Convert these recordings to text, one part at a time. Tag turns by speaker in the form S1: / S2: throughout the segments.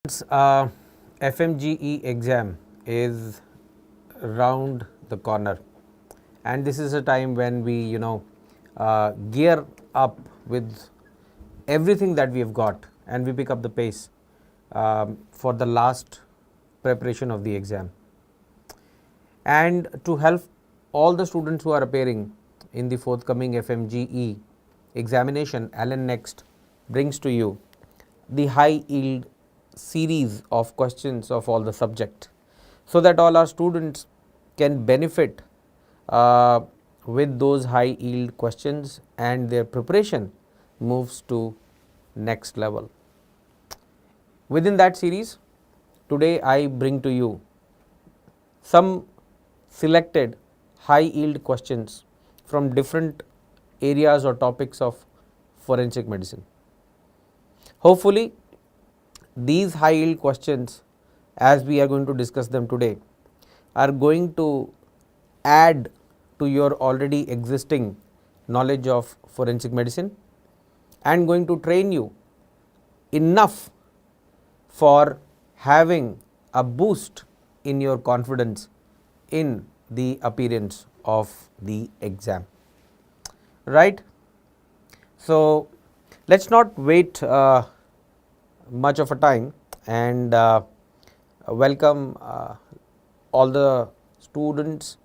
S1: Uh, FMGE exam is round the corner, and this is a time when we gear up with everything that we have got, and we pick up the pace for the last preparation of the exam. And to help all the students who are appearing in the forthcoming FMGE examination, Alan Next brings to you the high yield series of questions of all the subject, so that all our students can benefit with those high yield questions, and their preparation moves to next level. Within that series, today I bring to you some selected high yield questions from different areas or topics of forensic medicine. Hopefully, these high yield questions, as we are going to discuss them today, are going to add to your already existing knowledge of forensic medicine and going to train you enough for having a boost in your confidence in the appearance of the exam. Right? So, let us not wait much of a time and welcome all the students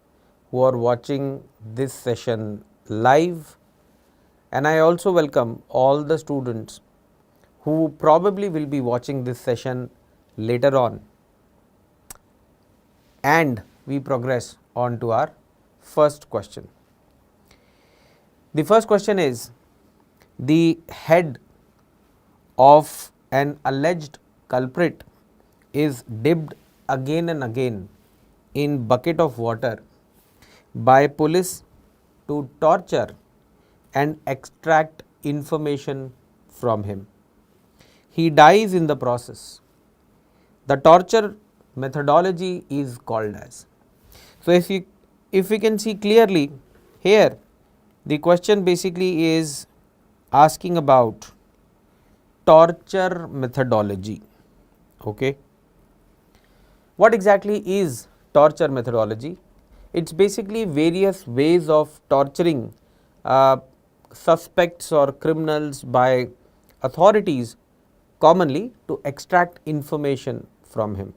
S1: who are watching this session live, and I also welcome all the students who probably will be watching this session later on, and we progress on to our first question. The first question is, the head of an alleged culprit is dipped again and again in bucket of water by police to torture and extract information from him. He dies in the process. The torture methodology is called as. So, if we can see clearly here, the question basically is asking about torture methodology. Okay. What exactly is torture methodology? It is basically various ways of torturing suspects or criminals by authorities, commonly to extract information from him.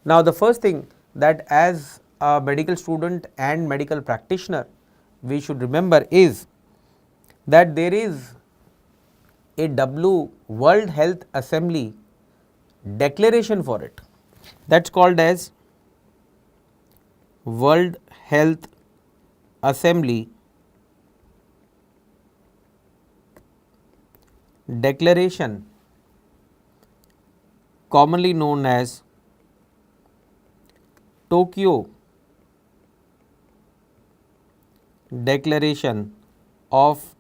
S1: Now, the first thing that as a medical student and medical practitioner we should remember is that there is a World Health Assembly declaration for it, that is called as World Health Assembly Declaration, commonly known as Tokyo Declaration of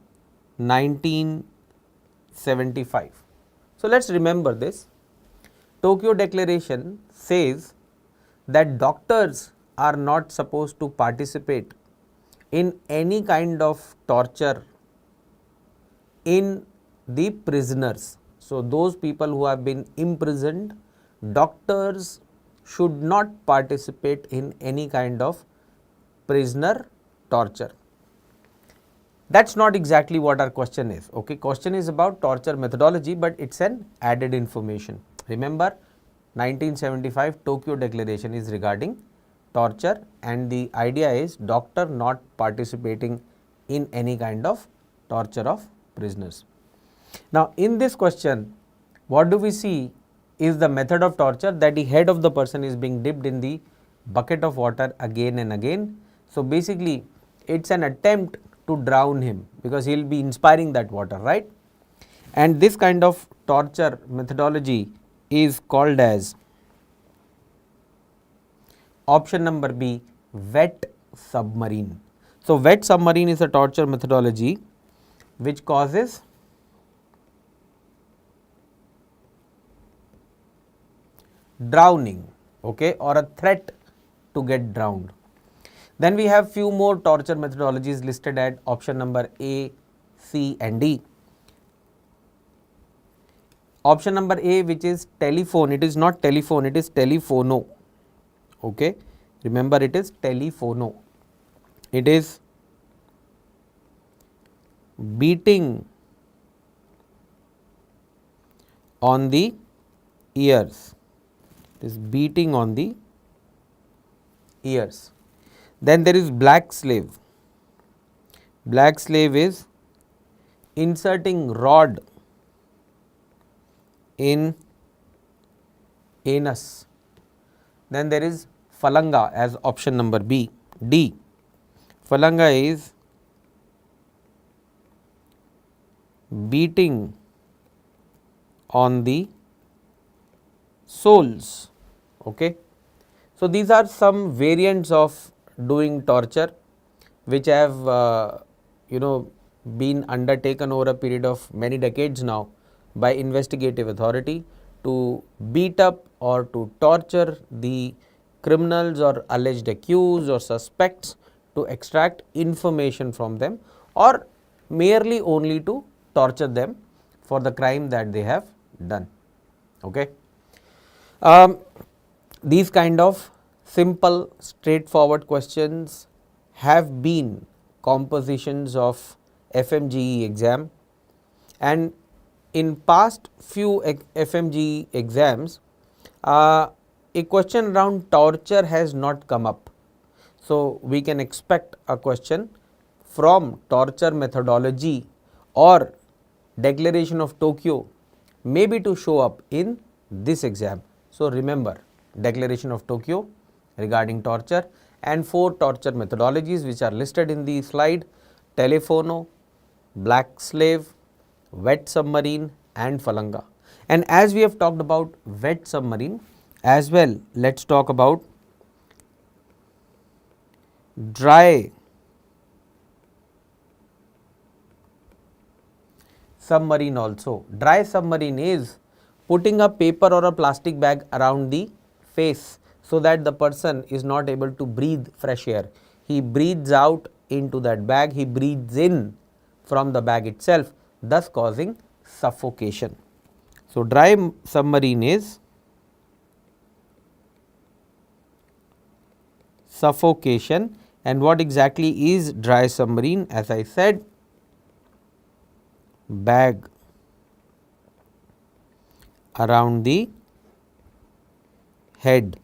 S1: 1975. So, let us remember this. Tokyo Declaration says that doctors are not supposed to participate in any kind of torture in the prisoners. So, those people who have been imprisoned, doctors should not participate in any kind of prisoner torture. That is not exactly what our question is. Okay, question is about torture methodology, but it is an added information. Remember, 1975 Tokyo Declaration is regarding torture, and the idea is doctor not participating in any kind of torture of prisoners. Now, in this question, what do we see is the method of torture, that the head of the person is being dipped in the bucket of water again and again. So, basically it is an attempt to drown him, because he will be inspiring that water, right? And this kind of torture methodology is called as option number B, wet submarine. So, wet submarine is a torture methodology which causes drowning, okay, or a threat to get drowned. Then we have few more torture methodologies listed at option number A, C and D. Option number A, which is telephone, it is not telephone, it is telephono. Okay, remember it is telephono. It is beating on the ears. It is beating on the ears. Then there is black slave. Black slave is inserting rod in anus. Then there is falanga as option number B. D. Falanga is beating on the soles. Okay. So, these are some variants of doing torture which have been undertaken over a period of many decades now by investigative authority to beat up or to torture the criminals or alleged accused or suspects to extract information from them, or merely only to torture them for the crime that they have done. Okay. These kind of simple straightforward questions have been compositions of FMGE exam, and in past few FMGE exams a question around torture has not come up. So, we can expect a question from torture methodology or declaration of Tokyo maybe to show up in this exam. So, remember declaration of Tokyo regarding torture and 4 torture methodologies which are listed in the slide: telephono, black slave, wet submarine and falanga. And as we have talked about wet submarine as well, let us talk about dry submarine also. Dry submarine is putting a paper or a plastic bag around the face so that the person is not able to breathe fresh air. He breathes out into that bag, he breathes in from the bag itself, thus causing suffocation. So, dry submarine is suffocation. And what exactly is dry submarine? As I said, bag around the head.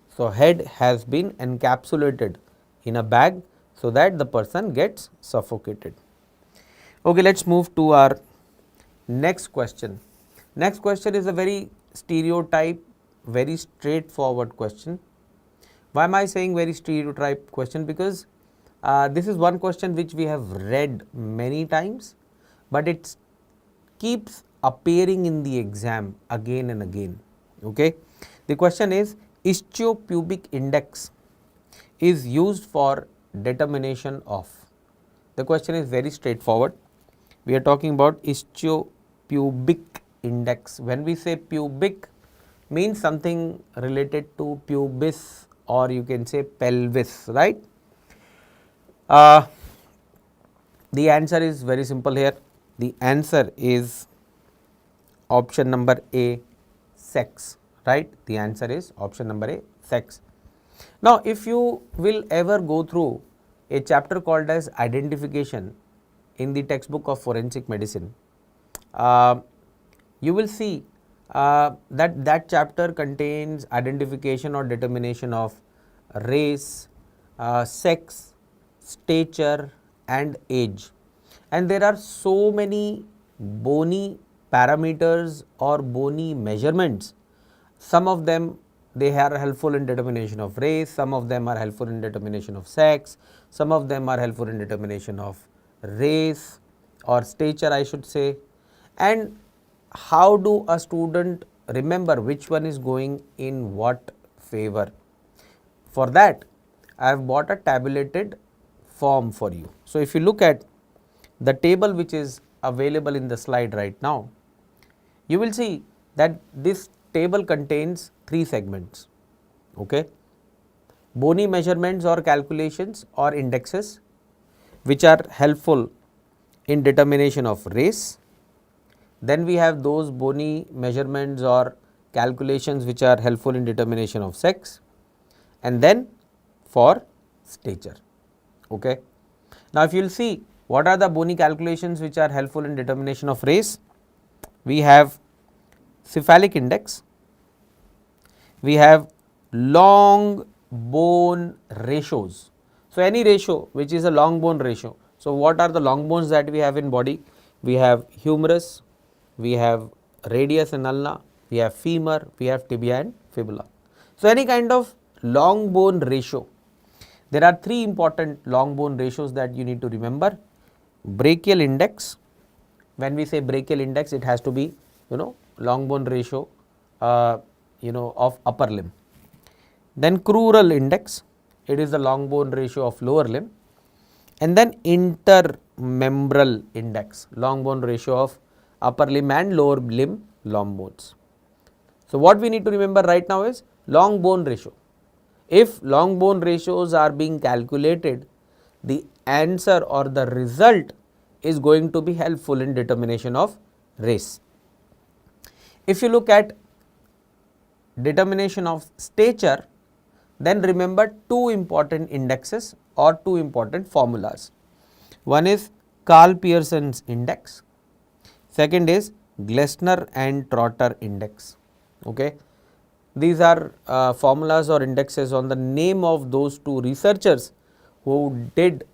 S1: So, head has been encapsulated in a bag so that the person gets suffocated. Okay, let us move to our next question. Next question is a very stereotype, very straightforward question. Why am I saying very stereotype question? Because this is one question which we have read many times, but it keeps appearing in the exam again and again. Okay. The question is, ischiopubic index is used for determination of. The question is very straightforward. We are talking about ischiopubic index. When we say pubic, means something related to pubis, or you can say pelvis, right? The answer is very simple here. The answer is option number A, sex, right? The answer is option number A, sex. Now, if you will ever go through a chapter called as identification in the textbook of forensic medicine, you will see that chapter contains identification or determination of race, sex, stature and age. And there are so many bony parameters or bony measurements. Some of them, they are helpful in determination of race, some of them are helpful in determination of sex, some of them are helpful in determination of race or stature, I should say. And how do a student remember which one is going in what favor? For that, I have bought a tabulated form for you. So, if you look at the table which is available in the slide right now, you will see that this table contains 3 segments. Okay. Bony measurements or calculations or indexes which are helpful in determination of race, Then we have those bony measurements or calculations which are helpful in determination of sex, and then for stature. Okay. Now, if you will see what are the bony calculations which are helpful in determination of race, we have cephalic index, we have long bone ratios. So, any ratio which is a long bone ratio. So, what are the long bones that we have in body? We have humerus, we have radius and ulna, we have femur, we have tibia and fibula. So, any kind of long bone ratio. There are three important long bone ratios that you need to remember. Brachial index. When we say brachial index, it has to be long bone ratio of upper limb. Then crural index, it is the long bone ratio of lower limb, and then intermembral index, long bone ratio of upper limb and lower limb long bones. So, what we need to remember right now is long bone ratio. If long bone ratios are being calculated, the answer or the result is going to be helpful in determination of race. If you look at determination of stature, then remember two important indexes or two important formulas. One is Karl Pearson's index, second is Glessner and Trotter index. Okay. These are formulas or indexes on the name of those two researchers who did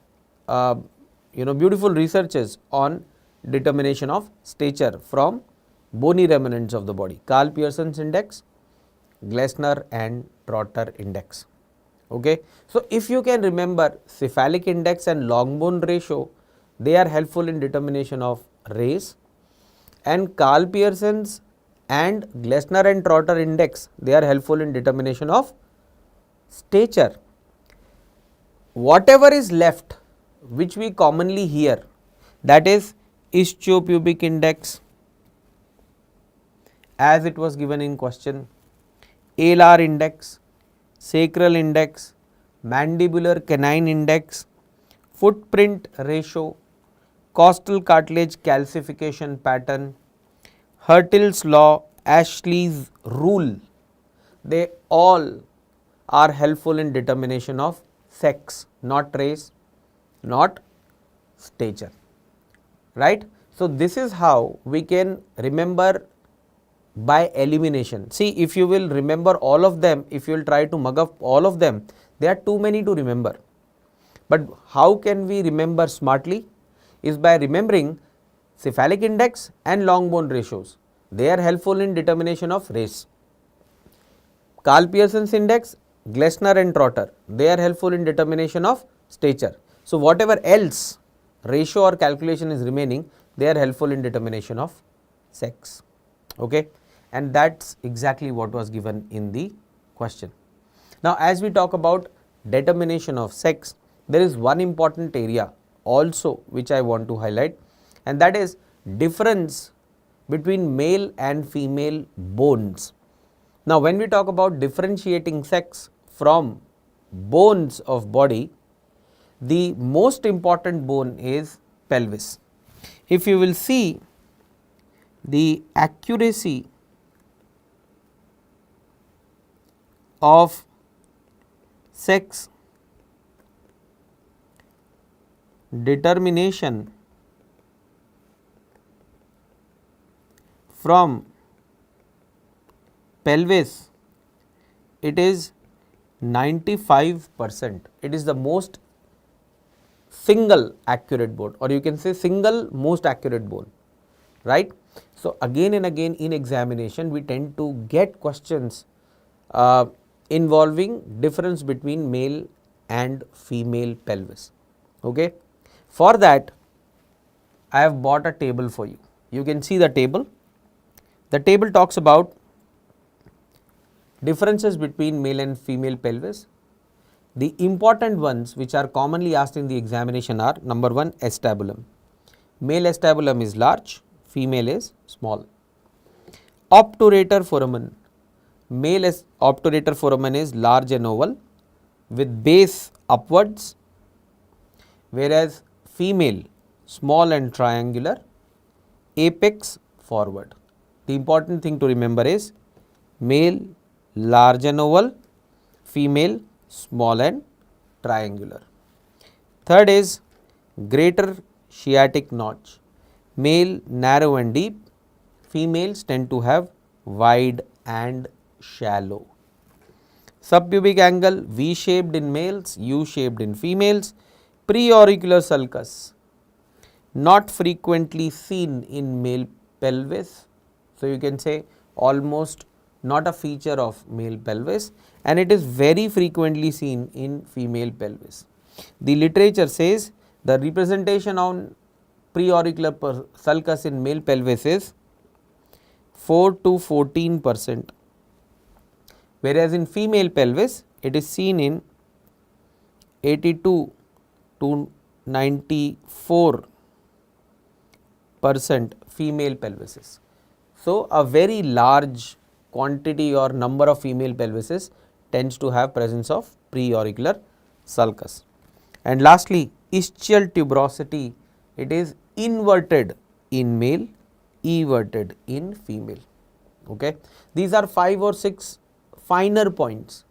S1: beautiful researches on determination of stature from bony remnants of the body. Karl Pearson's index, Glessner and Trotter index. Okay. So, if you can remember cephalic index and long bone ratio, they are helpful in determination of race, and Karl Pearson's and Glessner and Trotter index, they are helpful in determination of stature. Whatever is left, which we commonly hear, that is ischiopubic index, as it was given in question, alar index, sacral index, mandibular canine index, footprint ratio, costal cartilage calcification pattern, Hurtle's law, Ashley's rule, they all are helpful in determination of sex, not race, not stature, right. So, this is how we can remember by elimination. See, if you will remember all of them, if you will try to mug up all of them, there are too many to remember. But how can we remember smartly? Is by remembering cephalic index and long bone ratios. They are helpful in determination of race. Karl Pearson's index, Glessner and Trotter, they are helpful in determination of stature. So, whatever else ratio or calculation is remaining, they are helpful in determination of sex. Okay. And that is exactly what was given in the question. Now, as we talk about determination of sex, there is one important area also which I want to highlight, and that is difference between male and female bones. Now, when we talk about differentiating sex from bones of body, the most important bone is pelvis. If you will see the accuracy of sex determination from pelvis, it is 95%. It is the most single accurate bone, or you can say single most accurate bone, right. So, again and again in examination we tend to get questions involving difference between male and female pelvis. Okay. For that, I have bought a table for you. You can see the table. The table talks about differences between male and female pelvis. The important ones which are commonly asked in the examination are: number one, acetabulum. Male acetabulum is large, female is small. Obturator foramen. Male obturator foramen is large and oval with base upwards, whereas female small and triangular, apex forward. The important thing to remember is male large and oval, female small and triangular. Third is greater sciatic notch, male narrow and deep, females tend to have wide and shallow. Subpubic angle V shaped in males, U shaped in females, preauricular sulcus not frequently seen in male pelvis. So, you can say almost not a feature of male pelvis, and it is very frequently seen in female pelvis. The literature says the representation on preauricular sulcus in male pelvis is 4 to 14%, whereas in female pelvis it is seen in 82 to 94% female pelvises. So, a very large quantity or number of female pelvises tends to have presence of preauricular sulcus. And lastly, ischial tuberosity, it is inverted in male, everted in female. Okay. These are 5 or 6 finer points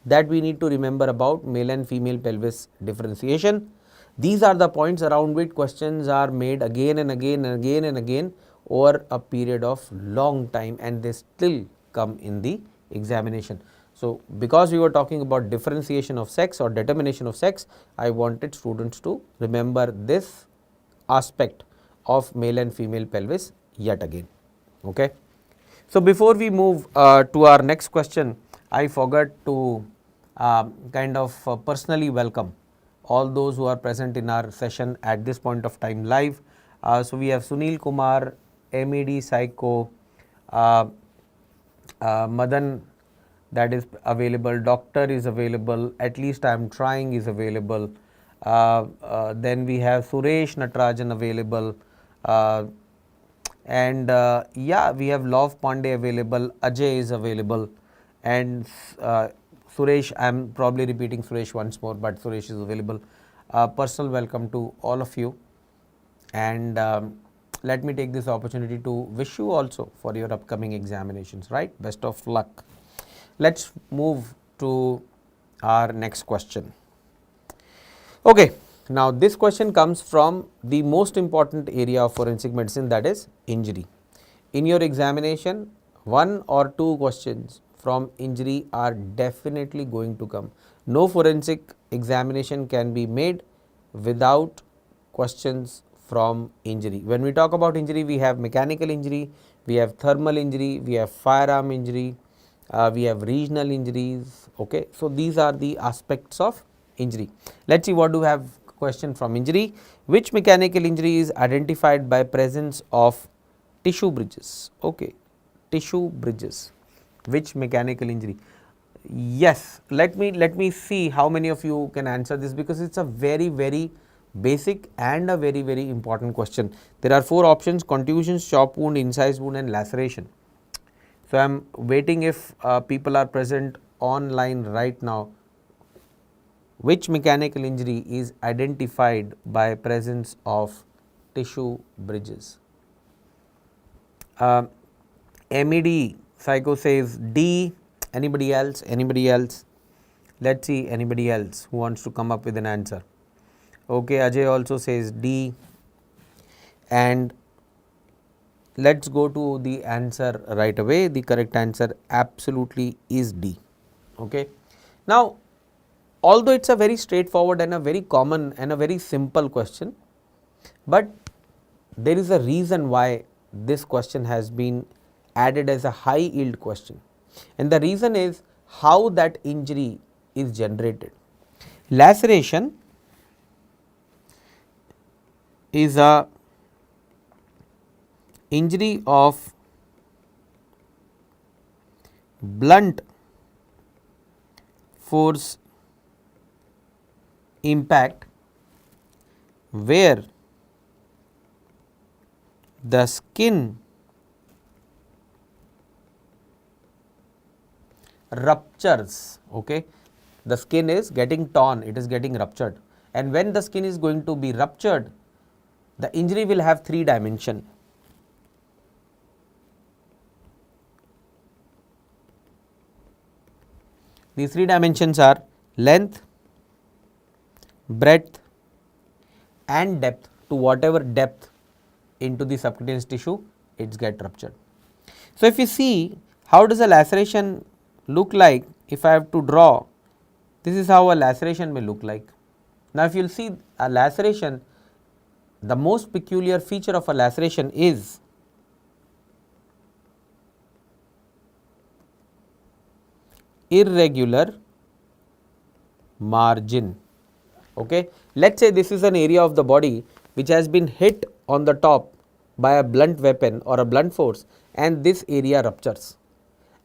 S1: that we need to remember about male and female pelvis differentiation. These are the points around which questions are made again and again and again and again over a period of long time, and they still come in the examination. So, because we were talking about differentiation of sex or determination of sex, I wanted students to remember this aspect of male and female pelvis yet again. Okay. So, before we move to our next question, I forgot to personally welcome all those who are present in our session at this point of time live. So, we have Sunil Kumar, MED Psycho, Madan that is available, doctor is available, at least I am trying is available. Then we have Suresh Natarajan available, and yeah, we have Love Pandey available, Ajay is available, and Suresh, I am probably repeating Suresh once more, but Suresh is available. Personal welcome to all of you, and let me take this opportunity to wish you also for your upcoming examinations, right? Best of luck. Let's move to our next question. Okay, now this question comes from the most important area of forensic medicine, that is injury. In your examination, 1 or 2 questions from injury are definitely going to come. No forensic examination can be made without questions from injury. When we talk about injury, we have mechanical injury, we have thermal injury, we have firearm injury, we have regional injuries. Okay. So, these are the aspects of injury. Let us see what do we have question from injury. Which mechanical injury is identified by presence of tissue bridges? Okay. Tissue bridges. Which mechanical injury? Yes, let me see how many of you can answer this, because it's a very basic and a very important question. There are 4 options: contusions, chop wound, incise wound and laceration. So, I am waiting if people are present online right now. Which mechanical injury is identified by presence of tissue bridges? MED Psycho says D. Anybody else? Anybody else? Let's see anybody else who wants to come up with an answer. Okay, Ajay also says D, and let's go to the answer right away. The correct answer absolutely is D. Okay. Now, although it's a very straightforward and a very common and a very simple question, but there is a reason why this question has been added as a high yield question, and the reason is how that injury is generated. Laceration is a injury of blunt force impact where the skin ruptures. Okay, the skin is getting torn, it is getting ruptured, and when the skin is going to be ruptured, the injury will have 3 dimensions. These 3 dimensions are length, breadth and depth. To whatever depth into the subcutaneous tissue it gets ruptured. So, if you see how does a laceration look like, if I have to draw, this is how a laceration may look like. Now, if you will see a laceration, the most peculiar feature of a laceration is irregular margin. Okay. Let us say this is an area of the body which has been hit on the top by a blunt weapon or a blunt force, and this area ruptures.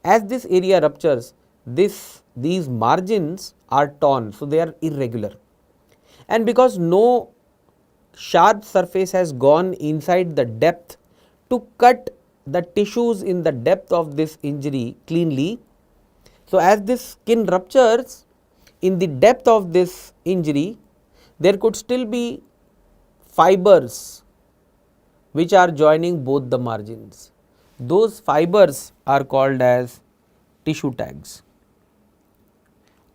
S1: As this area ruptures, these margins are torn, so they are irregular. And because no sharp surface has gone inside the depth to cut the tissues in the depth of this injury cleanly, so as this skin ruptures in the depth of this injury, there could still be fibers which are joining both the margins. Those fibers are called as tissue tags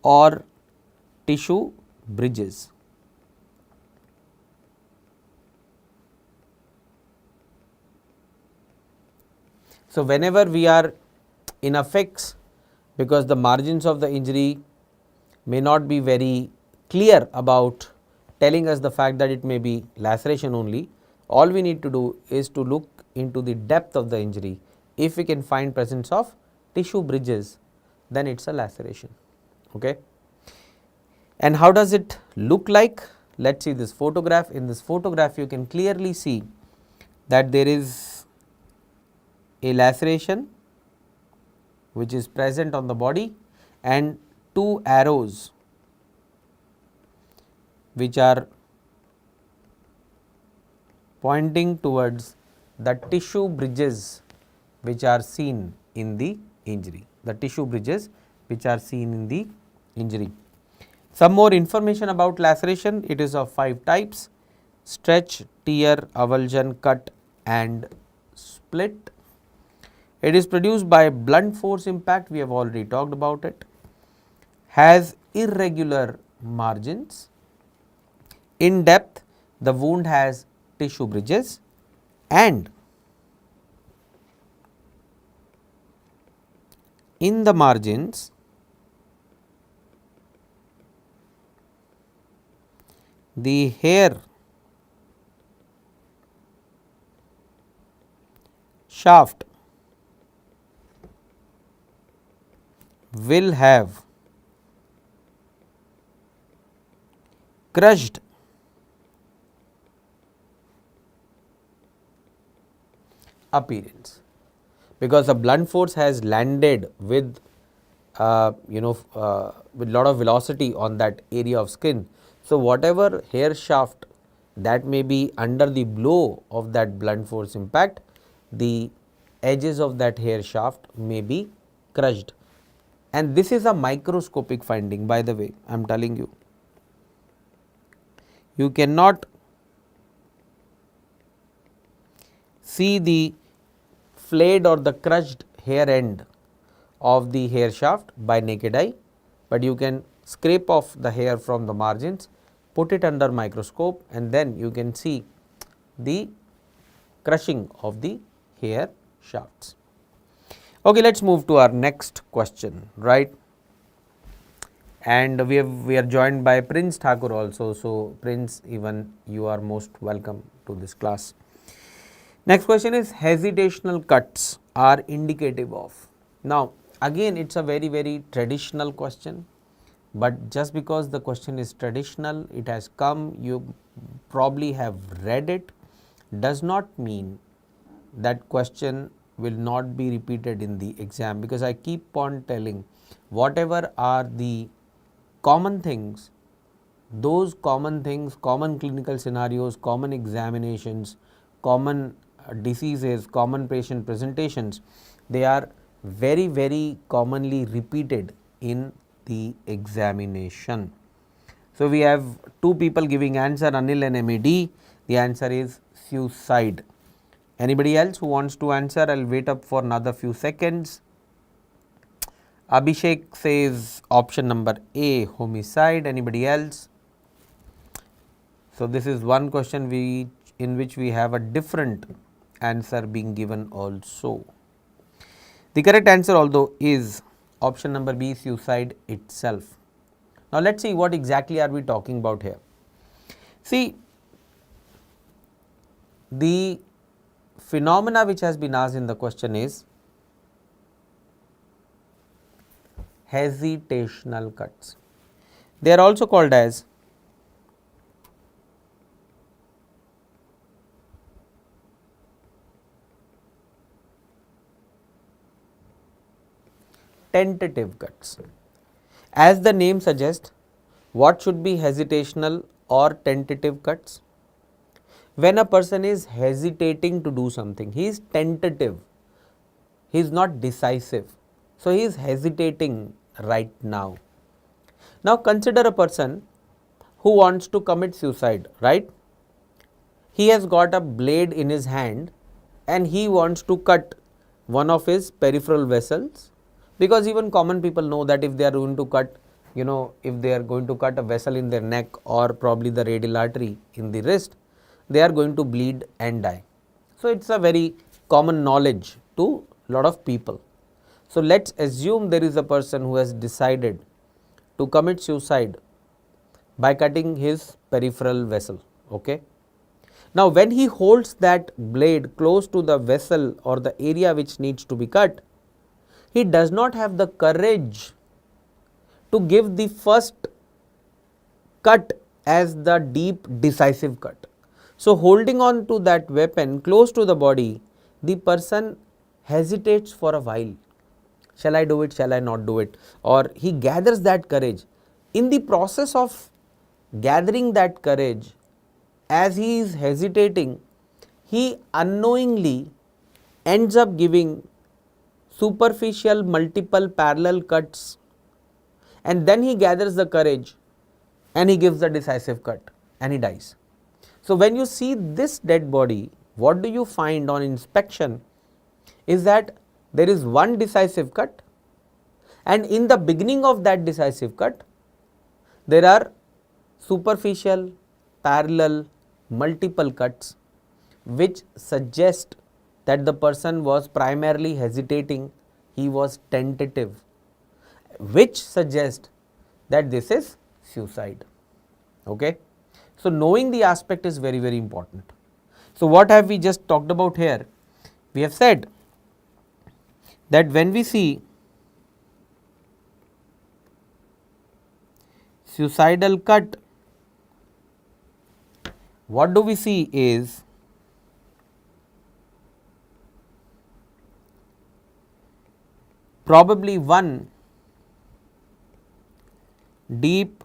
S1: or tissue bridges. So, whenever we are in a fix, because the margins of the injury may not be very clear about telling us the fact that it may be laceration only, all we need to do is to look into the depth of the injury. If we can find presence of tissue bridges, then it is a laceration. Okay. And how does it look like? Let us see this photograph. In this photograph, you can clearly see that there is a laceration which is present on the body and 2 arrows which are pointing towards the tissue bridges which are seen in the injury, the tissue bridges which are seen in the injury. Some more information about laceration: it is of 5 types: stretch, tear, avulsion, cut and split. It is produced by blunt force impact, we have already talked about it, has irregular margins. In depth, the wound has tissue bridges, and in the margins the hair shaft will have crushed appearance, because the blunt force has landed with with lot of velocity on that area of skin. So, whatever hair shaft that may be under the blow of that blunt force impact, the edges of that hair shaft may be crushed, and this is a microscopic finding, by the way. I am telling you, you cannot see the flayed or the crushed hair end of the hair shaft by naked eye, but you can scrape off the hair from the margins, put it under microscope, and then you can see the crushing of the hair shafts. Okay, let us move to our next question, right. And we are joined by Prince Thakur also. So, Prince, even you are most welcome to this class. Next question is, hesitational cuts are indicative of. Now, again it is a very traditional question, but just because the question is traditional, it has come, you probably have read it, does not mean that question will not be repeated in the exam, because I keep on telling, whatever are the common things, those common things, common clinical scenarios, common examinations, common diseases, common patient presentations, they are very commonly repeated in the examination. So, we have 2 people giving answer, Anil and MAD. The answer is suicide. Anybody else who wants to answer? I will wait up for another few seconds. Abhishek says option number A, homicide. Anybody else? So, this is one question in which we have a different answer being given also. The correct answer although is option number B, suicide itself. Now, let us see what exactly are we talking about here. See, the phenomena which has been asked in the question is hesitational cuts. They are also called as tentative cuts. As the name suggests, what should be hesitational or tentative cuts? When a person is hesitating to do something, he is tentative, he is not decisive. So, he is hesitating right now. Now, consider a person who wants to commit suicide, right? He has got a blade in his hand and he wants to cut one of his peripheral vessels, because even common people know that if they are going to cut, if they are going to cut a vessel in their neck or probably the radial artery in the wrist, they are going to bleed and die. So, it is a very common knowledge to lot of people. So, let us assume there is a person who has decided to commit suicide by cutting his peripheral vessel. Okay. Now, when he holds that blade close to the vessel or the area which needs to be cut, he does not have the courage to give the first cut as the deep decisive cut. So, holding on to that weapon close to the body, the person hesitates for a while. Shall I do it? Shall I not do it? Or he gathers that courage. In the process of gathering that courage, as he is hesitating, he unknowingly ends up giving superficial multiple parallel cuts, and then he gathers the courage and he gives the decisive cut and he dies. So, when you see this dead body, what do you find on inspection is that there is one decisive cut, and in the beginning of that decisive cut, there are superficial, parallel, multiple cuts which suggest that the person was primarily hesitating, he was tentative, which suggests that this is suicide. Okay. So, knowing the aspect is very, very important. So, what have we just talked about here? We have said that when we see suicidal cut, what do we see is probably one deep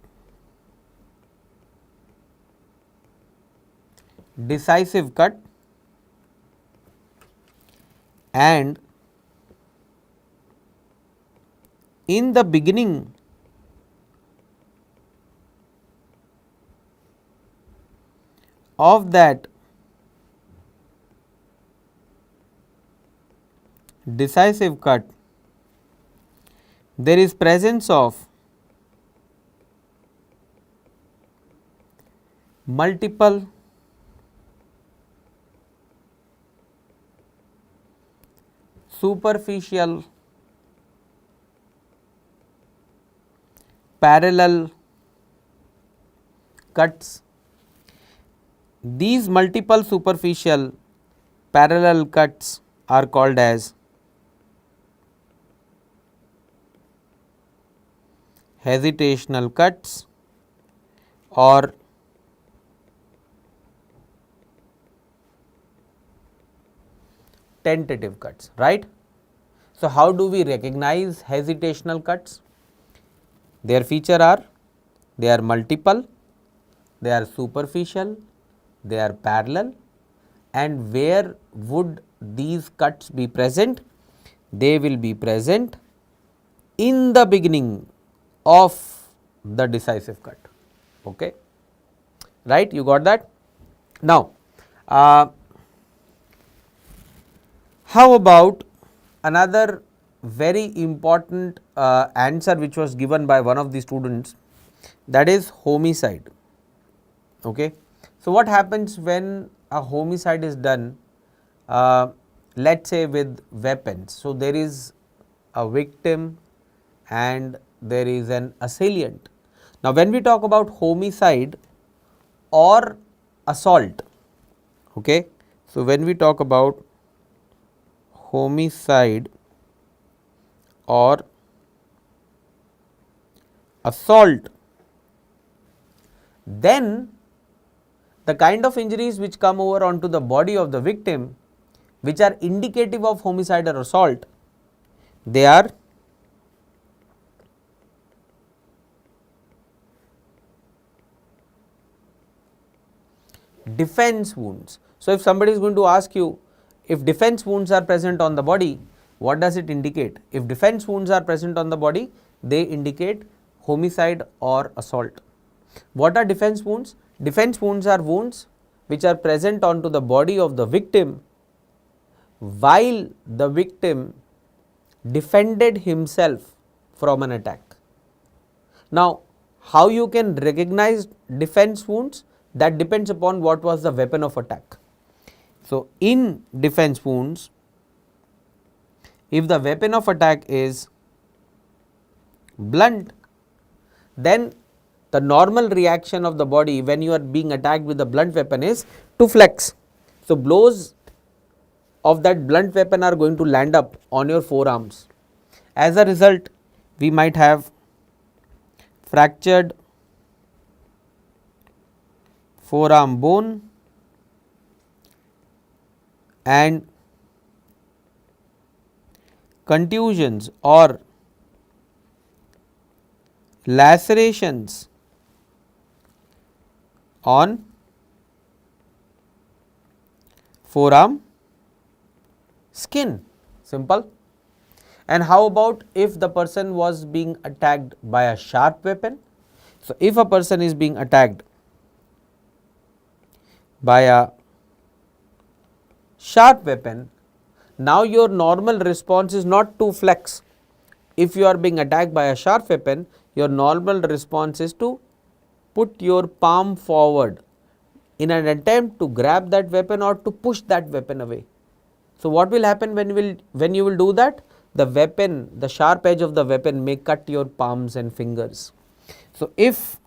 S1: decisive cut and in the beginning of that decisive cut, there is presence of multiple superficial parallel cuts. These multiple superficial parallel cuts are called as hesitational cuts or tentative cuts, right. So, how do we recognize hesitational cuts? Their feature are, they are multiple, they are superficial, they are parallel, and where would these cuts be present? They will be present in the beginning of the decisive cut. Okay. Right, you got that? Now, how about another very important answer which was given by one of the students, that is homicide. Okay. So, what happens when a homicide is done, let us say with weapons. So, there is a victim and there is an assailant. Now, when we talk about homicide or assault, okay. So, when we talk about homicide or assault, then the kind of injuries which come over onto the body of the victim, which are indicative of homicide or assault, they are defense wounds. So, if somebody is going to ask you, if defense wounds are present on the body, what does it indicate? If defense wounds are present on the body, they indicate homicide or assault. What are defense wounds? Defense wounds are wounds which are present onto the body of the victim while the victim defended himself from an attack. Now, how you can recognize defense wounds? That depends upon what was the weapon of attack. So, in defense wounds, if the weapon of attack is blunt, then the normal reaction of the body when you are being attacked with a blunt weapon is to flex. So, blows of that blunt weapon are going to land up on your forearms. As a result, we might have fractured forearm bone and contusions or lacerations on forearm skin. Simple. And how about if the person was being attacked by a sharp weapon? So, if a person is being attacked by a sharp weapon, now your normal response is not to flex. If you are being attacked by a sharp weapon, your normal response is to put your palm forward in an attempt to grab that weapon or to push that weapon away. So, what will happen when you will do that? The weapon, the sharp edge of the weapon may cut your palms and fingers. So, if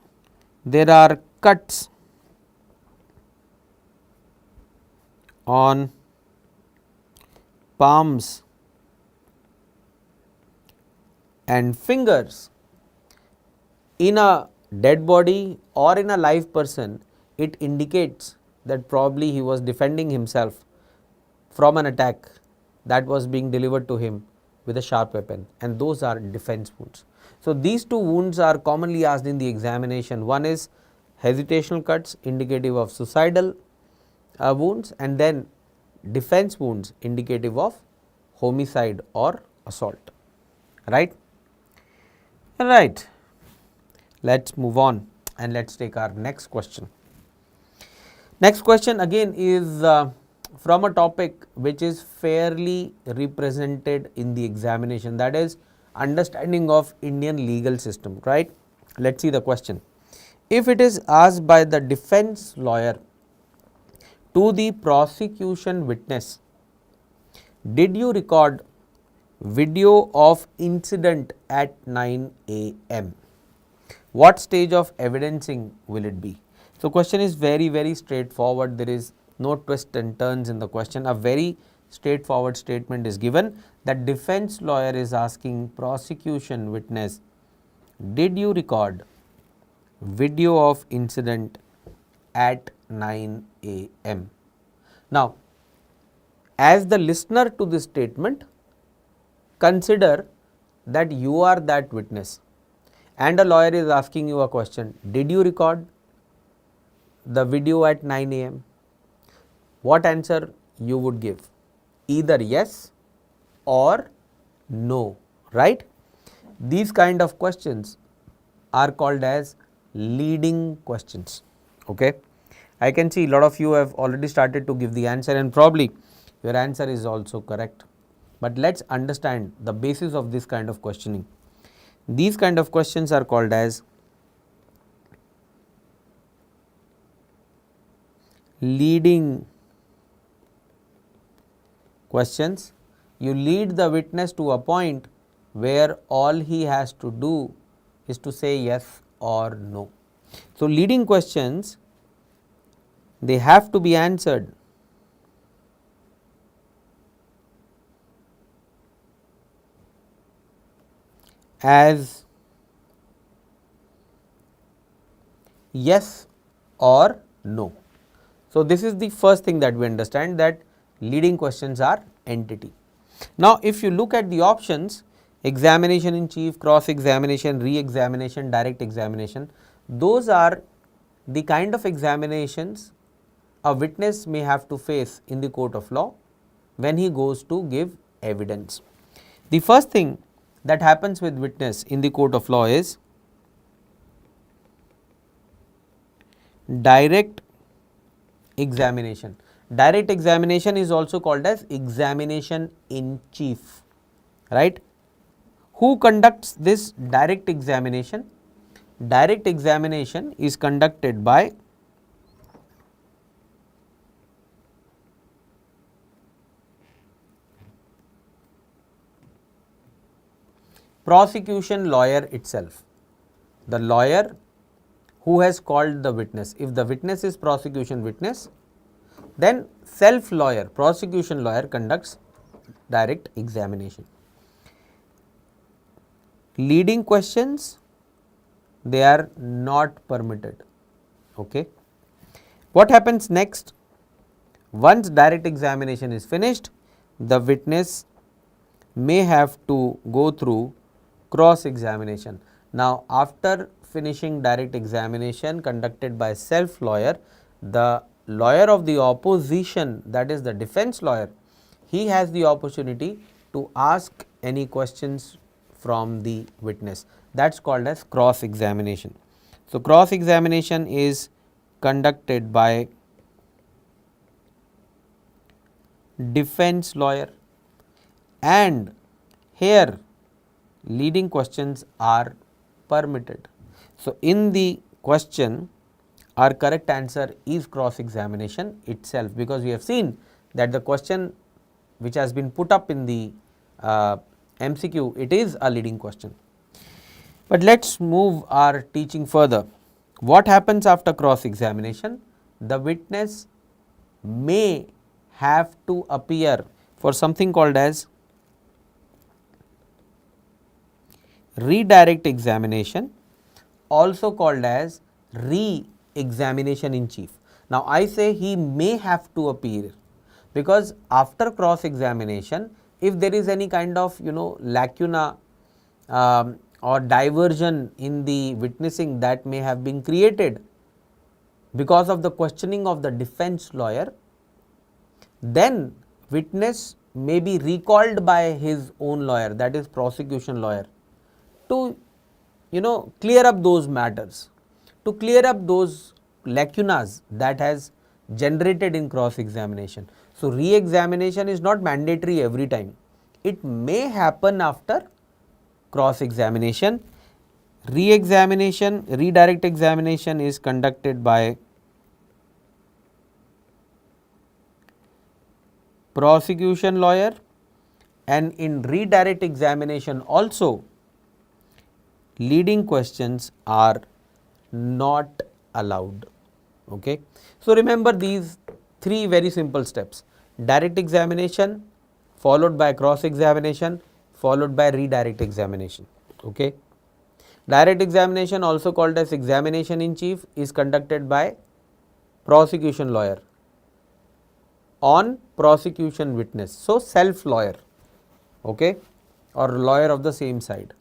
S1: there are cuts on palms and fingers in a dead body or in a live person, it indicates that probably he was defending himself from an attack that was being delivered to him with a sharp weapon, and those are defense wounds. So, these two wounds are commonly asked in the examination. One is hesitational cuts indicative of suicidal wounds, and then defense wounds indicative of homicide or assault, right. Right. Let us move on and let us take our next question. Next question again is from a topic which is fairly represented in the examination, that is understanding of Indian legal system, right. Let us see the question. If it is asked by the defense lawyer to the prosecution witness, did you record video of incident at 9 a.m.? What stage of evidencing will it be? So, question is very straightforward. There is no twists and turns in the question. A very straightforward statement is given that defense lawyer is asking prosecution witness, did you record video of incident at 9 a.m.? Now, as the listener to this statement, consider that you are that witness and a lawyer is asking you a question, did you record the video at 9 a.m.? What answer you would give? Either yes or no, right? These kind of questions are called as leading questions, okay. I can see a lot of you have already started to give the answer, and probably your answer is also correct. but let's understand the basis of this kind of questioning. These kind of questions are called as leading questions. You lead the witness to a point where all he has to do is to say yes or no. So, leading questions, they have to be answered as yes or no. So, this is the first thing that we understand, that leading questions are entity. Now, if you look at the options, examination in chief, cross examination, re-examination, direct examination, those are the kind of examinations a witness may have to face in the court of law when he goes to give evidence. The first thing that happens with witness in the court of law is direct examination. Direct examination is also called as examination in chief, right? Who conducts this direct examination? Direct examination is conducted by prosecution lawyer itself, the lawyer who has called the witness. If the witness is prosecution witness, then self lawyer, prosecution lawyer conducts direct examination. Leading questions, they are not permitted. Okay. What happens next? Once direct examination is finished, the witness may have to go through cross examination. Now, after finishing direct examination conducted by self lawyer, the lawyer of the opposition, that is the defense lawyer, he has the opportunity to ask any questions from the witness. That is called as cross examination. So, cross examination is conducted by defense lawyer, and here leading questions are permitted. So, in the question, our correct answer is cross examination itself, because we have seen that the question which has been put up in the MCQ, it is a leading question. But let us move our teaching further. What happens after cross examination? The witness may have to appear for something called as redirect examination, also called as re-examination in chief. Now, I say he may have to appear, because after cross examination, if there is any kind of lacuna or diversion in the witnessing that may have been created because of the questioning of the defense lawyer, then witness may be recalled by his own lawyer, that is prosecution lawyer, to clear up those matters, to clear up those lacunas that has generated in cross examination. So, re-examination is not mandatory every time, it may happen after cross examination. Re-examination, redirect examination is conducted by prosecution lawyer, and in redirect examination also leading questions are not allowed. Okay. So, remember these three very simple steps: direct examination followed by cross examination followed by redirect examination. Okay. Direct examination, also called as examination in chief, is conducted by prosecution lawyer on prosecution witness. So, self lawyer, okay, or lawyer of the same side.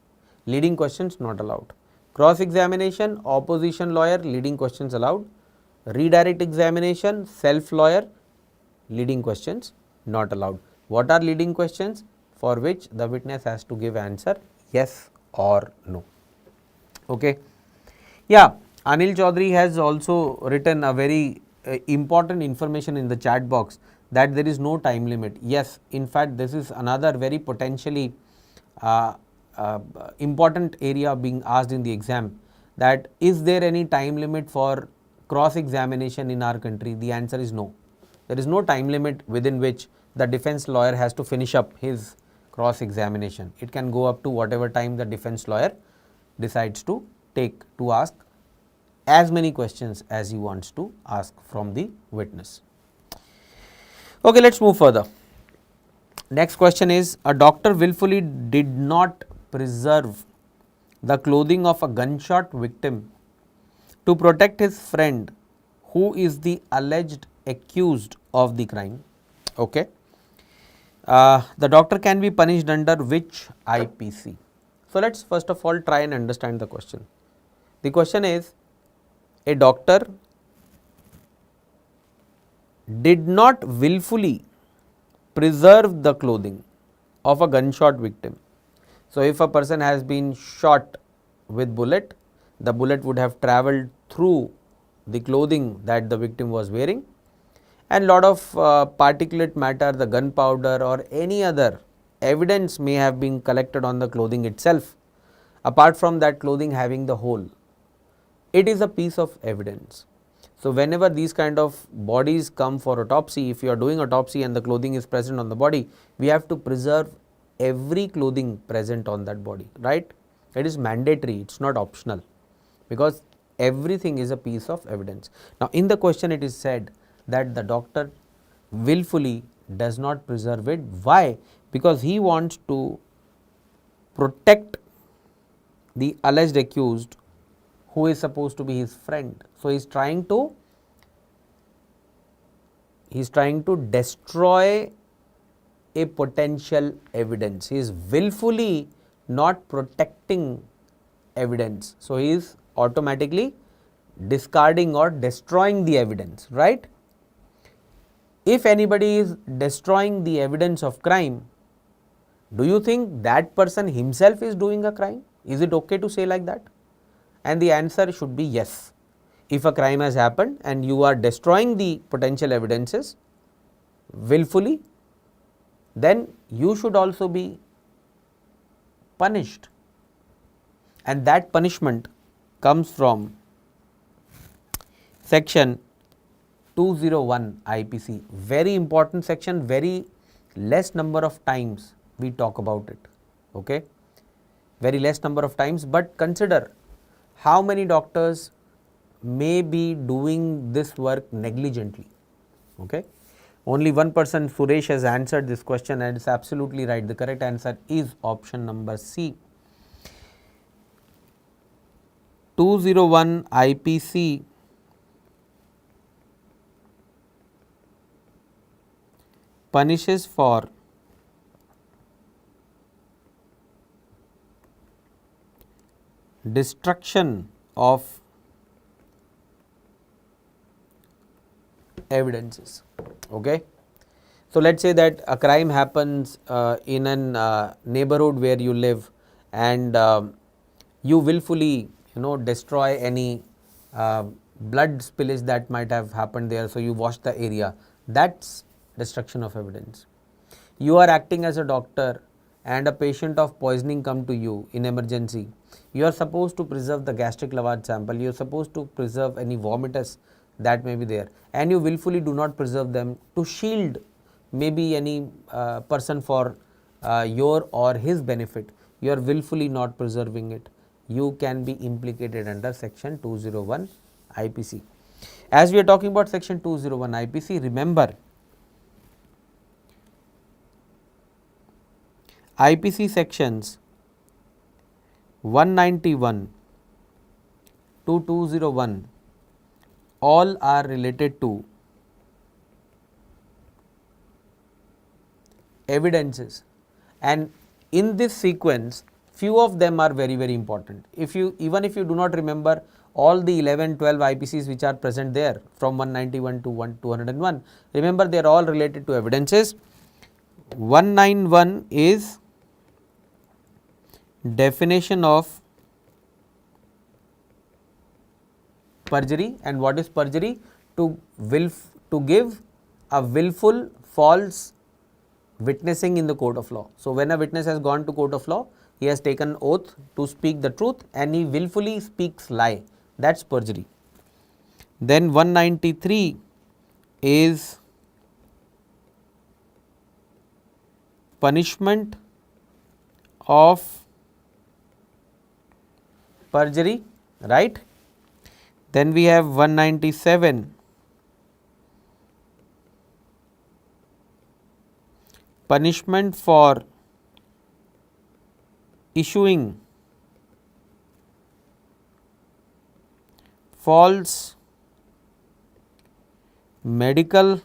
S1: Leading questions not allowed. Cross examination, opposition lawyer, leading questions allowed. Redirect examination, self lawyer, leading questions not allowed. What are leading questions? For which the witness has to give answer yes or no. Okay. Yeah, Anil Chaudhary has also written a very important information in the chat box, that there is no time limit. Yes, in fact, this is another very potentially important area being asked in the exam, that is there any time limit for cross examination in our country? The answer is no. There is no time limit within which the defense lawyer has to finish up his cross examination. It can go up to whatever time the defense lawyer decides to take to ask as many questions as he wants to ask from the witness. Okay, let's move further. Next question is, a doctor willfully did not preserve the clothing of a gunshot victim to protect his friend who is the alleged accused of the crime. Okay. The doctor can be punished under which IPC? So, let us first of all try and understand the question. The question is, a doctor did not willfully preserve the clothing of a gunshot victim. So, if a person has been shot with bullet, the bullet would have travelled through the clothing that the victim was wearing, and lot of particulate matter, the gunpowder or any other evidence may have been collected on the clothing itself. Apart from that clothing having the hole, it is a piece of evidence. So, whenever these kind of bodies come for autopsy, if you are doing autopsy and the clothing is present on the body, we have to preserve every clothing present on that body, right? It is mandatory, it is not optional, because everything is a piece of evidence. Now, in the question it is said that the doctor willfully does not preserve it. Why? Because he wants to protect the alleged accused who is supposed to be his friend. So, he is trying to destroy a potential evidence. He is willfully not protecting evidence. So, he is automatically discarding or destroying the evidence, right? If anybody is destroying the evidence of crime, do you think that person himself is doing a crime? Is it okay to say like that? And the answer should be yes. If a crime has happened and you are destroying the potential evidences willfully, then you should also be punished, and that punishment comes from section 201 IPC. Very important section, very less number of times we talk about it, okay? Very less number of times, but consider how many doctors may be doing this work negligently, okay? Only one person, Suresh, has answered this question and it's absolutely right. The correct answer is option number C. 201 IPC punishes for destruction of evidences, okay. So, let us say that a crime happens in an neighborhood where you live, and you willfully destroy any blood spillage that might have happened there. So, you wash the area, that is destruction of evidence. You are acting as a doctor and a patient of poisoning come to you in emergency. You are supposed to preserve the gastric lavage sample, you are supposed to preserve any vomitus that may be there, and you willfully do not preserve them to shield maybe any person for your or his benefit. You are willfully not preserving it. You can be implicated under section 201 IPC. As we are talking about section 201 IPC, remember IPC sections 191 to 201 all are related to evidences, and in this sequence few of them are very important. Even if you do not remember all the 11, 12 IPCs which are present there from 191 to 201, remember they are all related to evidences. 191 is definition of perjury, and what is perjury? To give a willful false witnessing in the court of law. So, when a witness has gone to court of law, he has taken oath to speak the truth and he willfully speaks lie, that is perjury. Then 193 is punishment of perjury, right. Then we have 197 punishment for issuing false medical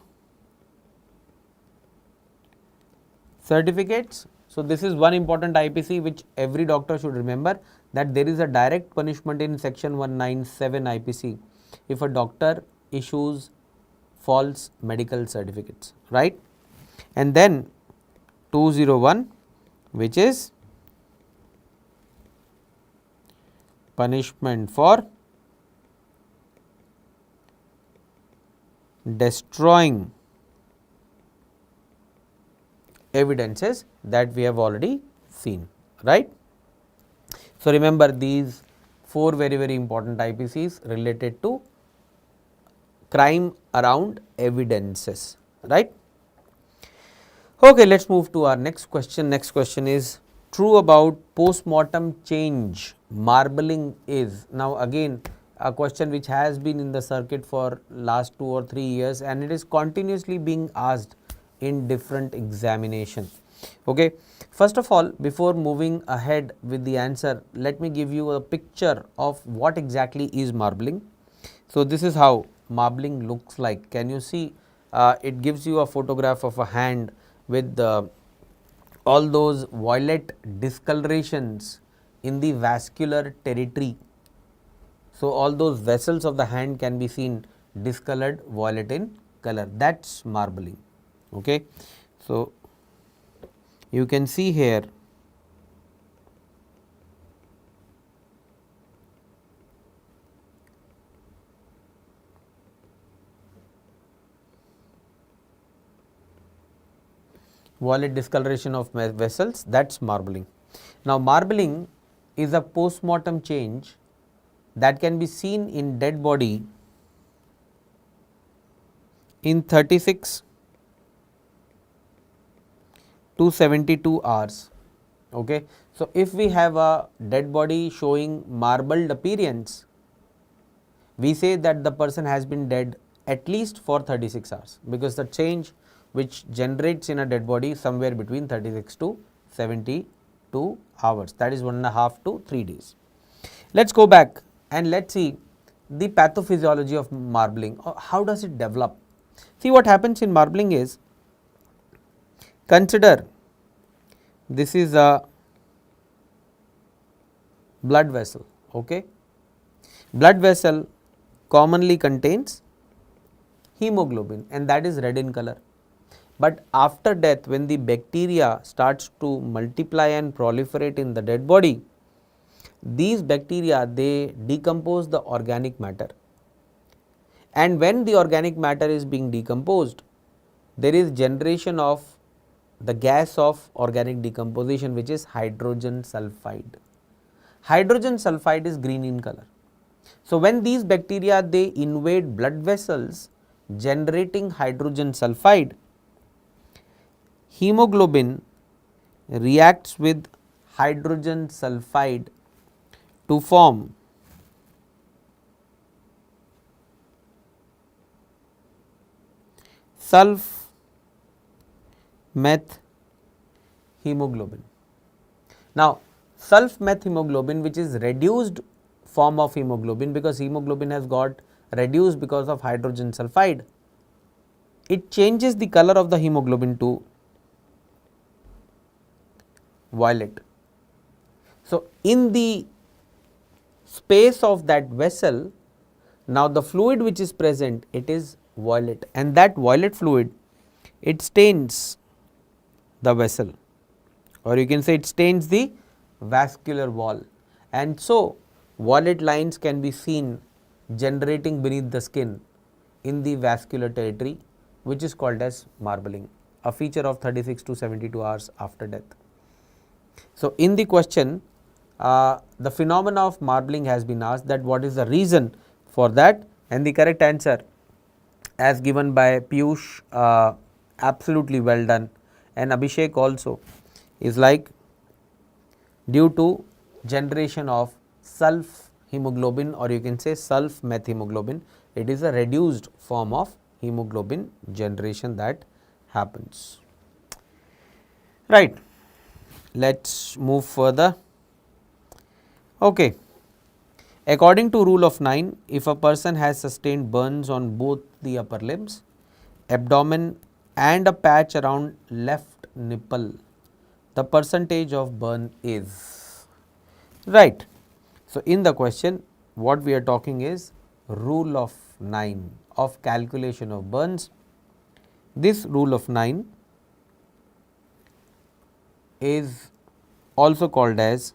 S1: certificates. So, this is one important IPC which every doctor should remember, that there is a direct punishment in section 197 IPC if a doctor issues false medical certificates, right. And then 201, which is punishment for destroying evidences, that we have already seen, right. So, remember these 4 very important IPCs related to crime around evidences, right. Okay, let us move to our next question. Next question is true about post-mortem change marbling is. Now, again a question which has been in the circuit for last 2 or 3 years and it is continuously being asked in different examination. Okay. First of all, before moving ahead with the answer, let me give you a picture of what exactly is marbling. So, this is how marbling looks like. Can you see? It gives you a photograph of a hand with all those violet discolorations in the vascular territory. So, all those vessels of the hand can be seen discolored violet in color, that is marbling. Okay. So, you can see here violet discoloration of vessels, that is marbling. Now, marbling is a post-mortem change that can be seen in dead body in 36 to 72 hours. Okay. So, if we have a dead body showing marbled appearance, we say that the person has been dead at least for 36 hours, because the change which generates in a dead body somewhere between 36 to 72 hours, that is 1.5 to 3 days. Let us go back and let us see the pathophysiology of marbling. How does it develop? See, what happens in marbling is, consider this is a blood vessel. Okay. Blood vessel commonly contains hemoglobin and that is red in color. But after death, when the bacteria starts to multiply and proliferate in the dead body, these bacteria, they decompose the organic matter, and when the organic matter is being decomposed, there is generation of the gas of organic decomposition, which is hydrogen sulfide. Hydrogen sulfide is green in color. So, when these bacteria, they invade blood vessels generating hydrogen sulfide, hemoglobin reacts with hydrogen sulfide to form sulf meth hemoglobin. Now, sulf meth hemoglobin, which is reduced form of hemoglobin, because hemoglobin has got reduced because of hydrogen sulfide, it changes the color of the hemoglobin to violet. So, in the space of that vessel, now the fluid which is present, it is violet, and that violet fluid, it stains the vessel, or you can say it stains the vascular wall, and so violet lines can be seen generating beneath the skin in the vascular territory, which is called as marbling. a feature of 36 to 72 hours after death. So, in the question the phenomena of marbling has been asked, that what is the reason for that, and the correct answer as given by Piyush, absolutely well done, and Abhishek also, is like due to generation of sulf hemoglobin, or you can say sulf methemoglobin. It is a reduced form of hemoglobin generation that happens. Right, let us move further. Okay. According to rule of 9, if a person has sustained burns on both the upper limbs, abdomen and a patch around left nipple, the percentage of burn is, right. So, in the question what we are talking is rule of 9 of calculation of burns. This rule of 9 is also called as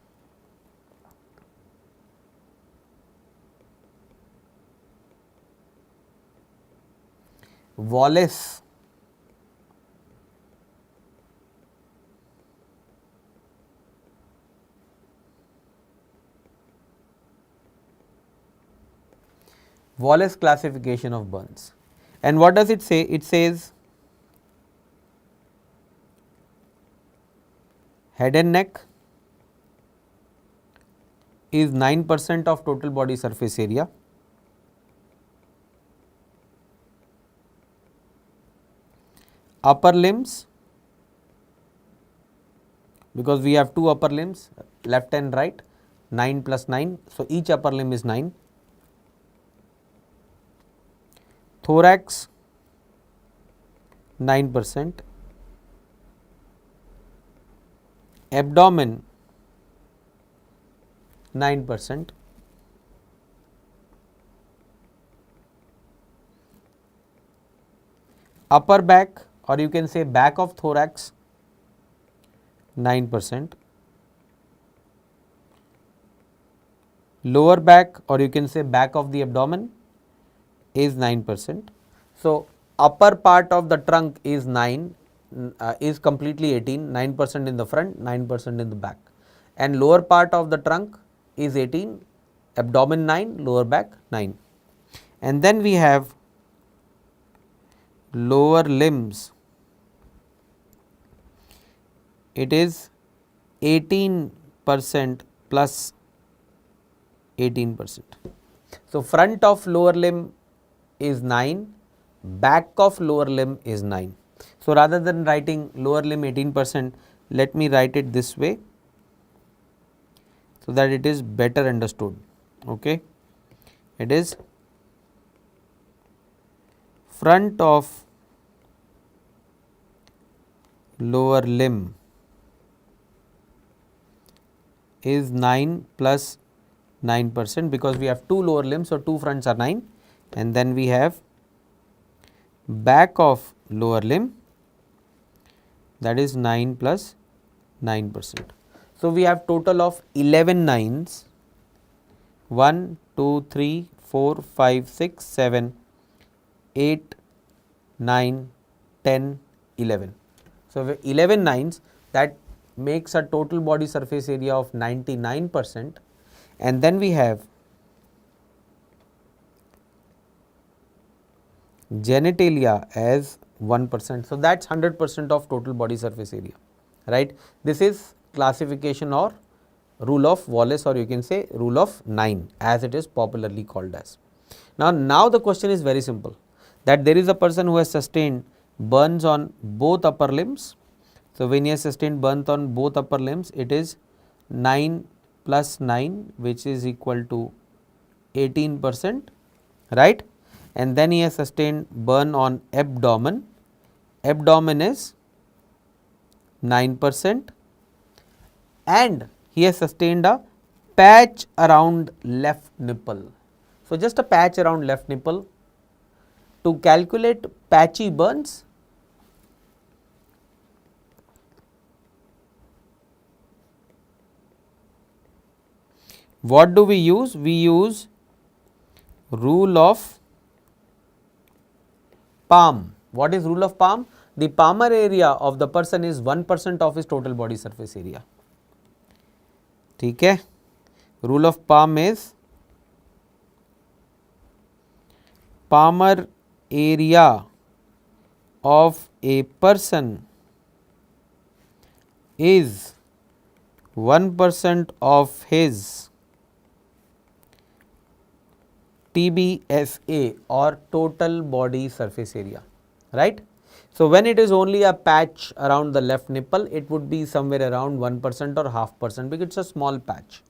S1: Wallace classification of burns. And what does it say? It says head and neck is 9% of total body surface area. Upper limbs, because we have two upper limbs, left and right, 9 plus 9. So, each upper limb is 9. Thorax 9%, abdomen 9%, upper back, or you can say back of thorax 9%, lower back, or you can say back of the abdomen is 9%. So, upper part of the trunk is 9, is completely 18, 9% in the front, 9% in the back, and lower part of the trunk is 18, abdomen 9, lower back 9. And then we have lower limbs, it is 18% plus 18%. So, front of lower limb is 9, back of lower limb is 9. So, rather than writing lower limb 18%, let me write it this way, so that it is better understood. Okay. It is front of lower limb is 9 plus 9%, because we have two lower limbs. So, two fronts are 9, and then we have back of lower limb, that is 9 plus 9%. So, we have total of 11 nines, 1, 2, 3, 4, 5, 6, 7, 8, 9, 10, 11. So, 11 nines, that makes a total body surface area of 99%, and then we have genitalia as 1%. So, that is 100% of total body surface area, right. This is classification or rule of Wallace, or you can say rule of 9 as it is popularly called as. Now the question is very simple, that there is a person who has sustained burns on both upper limbs. So, when he has sustained burns on both upper limbs, it is 9 plus 9, which is equal to 18%, right. And then he has sustained burn on abdomen, abdomen is 9%, and he has sustained a patch around left nipple. So, just a patch around left nipple. To calculate patchy burns, what do we use? We use rule of palm. What is rule of palm? the palmar area of the person is 1% of his total body surface area. ठीक है, rule of palm is palmar area of a person is 1% of his TBSA or total body surface area, right. So, when it is only a patch around the left nipple, it would be somewhere around 1% or 0.5% because it's a small patch,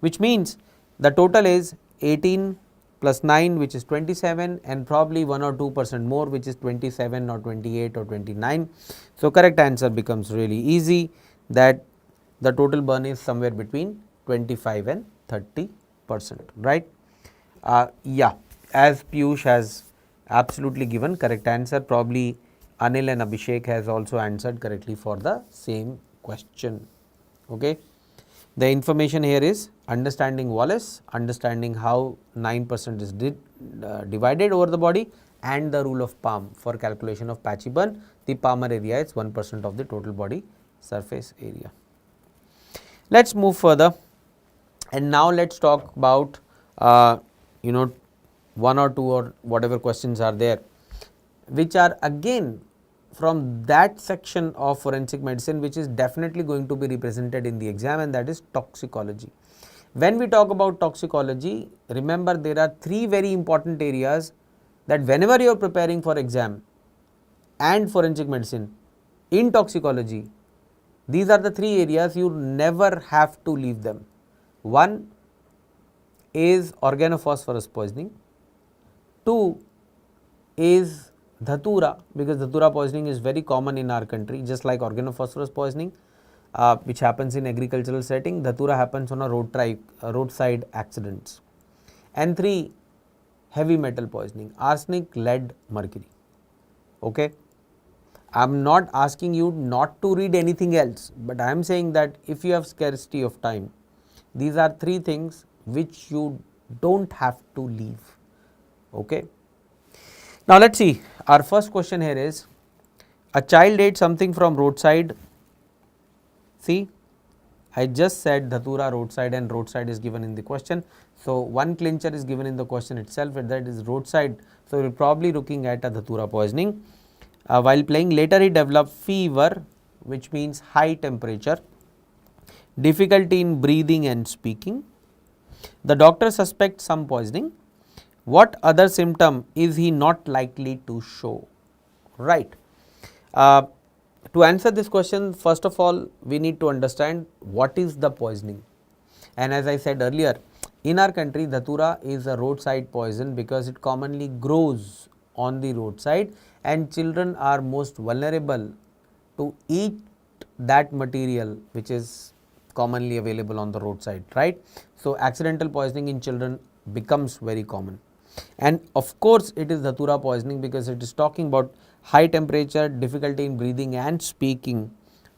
S1: which means the total is 18 plus 9, which is 27, and probably 1 or 2% more, which is 27 or 28 or 29. So, correct answer becomes really easy, that the total burn is somewhere between 25 and 30%, right. Yeah, as Piyush has absolutely given correct answer, probably Anil and Abhishek has also answered correctly for the same question. Okay. The information here is understanding Wallace, understanding how 9% is divided over the body, and the rule of palm for calculation of patchy burn. The palmar area is 1% of the total body surface area. Let us move further, and now let us talk about one or two or whatever questions are there, which are again from that section of forensic medicine which is definitely going to be represented in the exam, and that is toxicology. When we talk about toxicology, remember there are three very important areas that whenever you are preparing for exam and forensic medicine in toxicology, these are the three areas you never have to leave them. One is organophosphorus poisoning, two is dhatura, because dhatura poisoning is very common in our country, just like organophosphorus poisoning which happens in agricultural setting, dhatura happens on a roadside accidents. And three, heavy metal poisoning, arsenic, lead, mercury. Okay. I am not asking you not to read anything else, but I am saying that if you have scarcity of time, these are three things which you don't have to leave. Okay. Now, let us see, our first question here is, a child ate something from roadside. See, I just said dhatura, roadside, and roadside is given in the question. So, one clincher is given in the question itself, and that is roadside. So, we are probably looking at a dhatura poisoning. While playing, later he developed fever, which means high temperature, difficulty in breathing and speaking. The doctor suspects some poisoning. What other symptom is he not likely to show? Right. To answer this question, first of all, we need to understand what is the poisoning. And as I said earlier, in our country, dhatura is a roadside poison because it commonly grows on the roadside, and children are most vulnerable to eat that material which is commonly available on the roadside, right. So, accidental poisoning in children becomes very common, and of course, it is dhatura poisoning because it is talking about high temperature, difficulty in breathing and speaking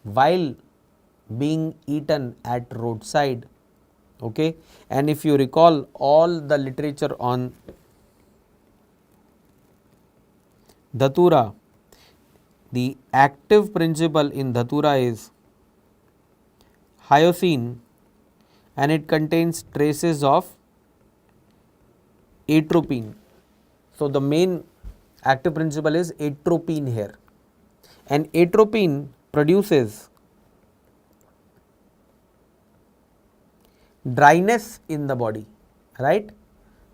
S1: while being eaten at roadside. Okay. And if you recall all the literature on dhatura, the active principle in dhatura is hyoscine, and it contains traces of atropine. So, the main active principle is atropine here, and atropine produces dryness in the body, right.